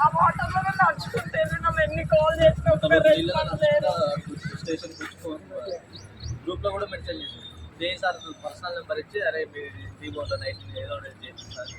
ఆ వాటర్ లో నడుచుకుంటే ఎన్ని కాల్ చేసినా స్టేషన్ గ్రూప్ లో కూడా మెన్షన్ చేశారు సార్ పర్సనల్ నెంబర్ ఇచ్చి అరే మీరు నైట్ ఏదో చేస్తారు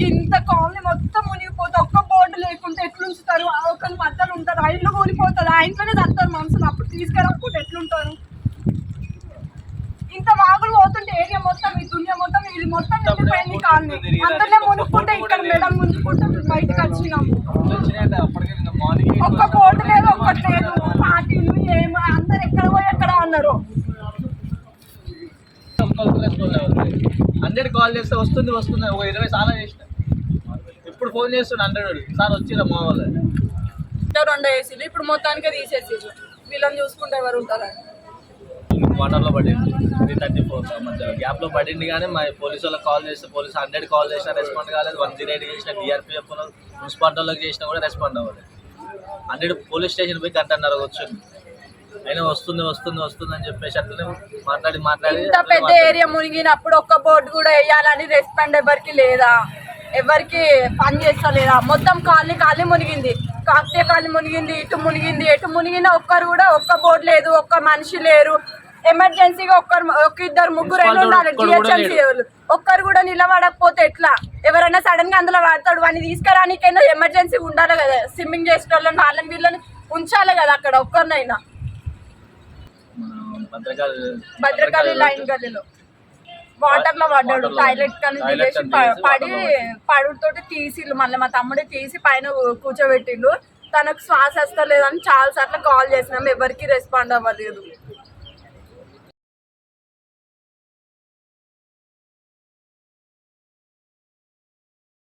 ఇంత కాలనీ మొత్తం మునిగిపోతే ఒక్క బోర్డు లేకుంటే ఎట్లుంచుతారు? ఒకరి మధ్యలో ఉంటారు, ఆ ఇంట్లో కూలిపోతుంది, ఆ ఇంట్లోనే తత్తారు మనుషులు. అప్పుడు తీసుకురాకుంటే ఎట్లుంటారు? ఇంత వాగులు పోతుంటే ఏరియా మొత్తం, ఈ దునియా మొత్తం, ఇది మొత్తం నిండిపోయింది కాలనీ. అందులో మునుక్కుంటే ఇక్కడ మెడల్ ముందుకుంటే బయటకు వచ్చినాము. ఒక్క బోర్డు లేదు, ఒక్కటి లేదు. పార్టీలు ఏమో అందరు ఎక్కడ పోయి ఎక్కడ ఉన్నారు. 100 కాల్ చేస్తే వస్తుంది వస్తుంది, ఒక 20 సార్లు చేసిన. ఇప్పుడు ఫోన్ చేస్తుండే 100 సార్ వచ్చిరా మా వాళ్ళు 2 ఏసీలు ఇప్పుడు మొత్తానికి తీసేసి వీళ్ళని చూసుకుంటే ఎవరు ఉంటారు? వాటర్లో పడింది 334 మధ్య గ్యాప్లో పడింది. కానీ మా పోలీసు వాళ్ళకి కాల్ చేస్తే పోలీసు 100 కాల్ చేసినా రెస్పాండ్ కాలేదు. 108 చేసిన డిఆర్పిఎఫ్ మున్సిపాలిటీ వాళ్ళకి చేసినా కూడా రెస్పాండ్ అవ్వలేదు. 100 పోలీస్ స్టేషన్ పోయి గంటన్నర వచ్చింది. అయినా వస్తుంది వస్తుంది వస్తుంది అని చెప్పేసి అట్లనే మాట్లాడి ఇంత పెద్ద ఏరియా మునిగినప్పుడు ఒక్క బోర్డు కూడా వేయాలని రెస్పాండ్ ఎవరికి లేదా? ఎవరికి పని చేస్తలేదా? మొత్తం కాలనీ మునిగింది, కాకతీయ కాలనీ మునిగింది, ఇటు మునిగింది, ఎటు మునిగినా ఒక్కరు కూడా ఒక్క బోర్డు లేదు, ఒక్క మనిషి లేరు. ఎమర్జెన్సీగా ఒక ఇద్దరు ముగ్గురు అయినా ఉండాలి జిహెచ్ఎంసీ వాళ్ళు. ఒక్కరు కూడా నిలబడకపోతే ఎట్లా? ఎవరైనా సడన్ గా అందులో వాడతాడు, వాడిని తీసుకురానికైనా ఎమర్జెన్సీ ఉండాలి కదా. స్విమ్మింగ్ చేసే వాళ్ళని వాళ్ళని వీళ్ళని ఉంచాలి కదా అక్కడ ఒక్కరినైనా. భద్రకాళి లైన్ గల్లీలో వాటర్ లో పడ్డాడు, టాయిలెట్ కానీ దిగేసి పడుతోటి తీసిళ్ళు. మళ్ళీ మా తమ్ముడే తీసి పైన కూర్చోబెట్టిండు. తనకు శ్వాస వస్తలేదని చాలా సార్లు కాల్ చేసినాం, ఎవరికి రెస్పాండ్ అవ్వలేదు.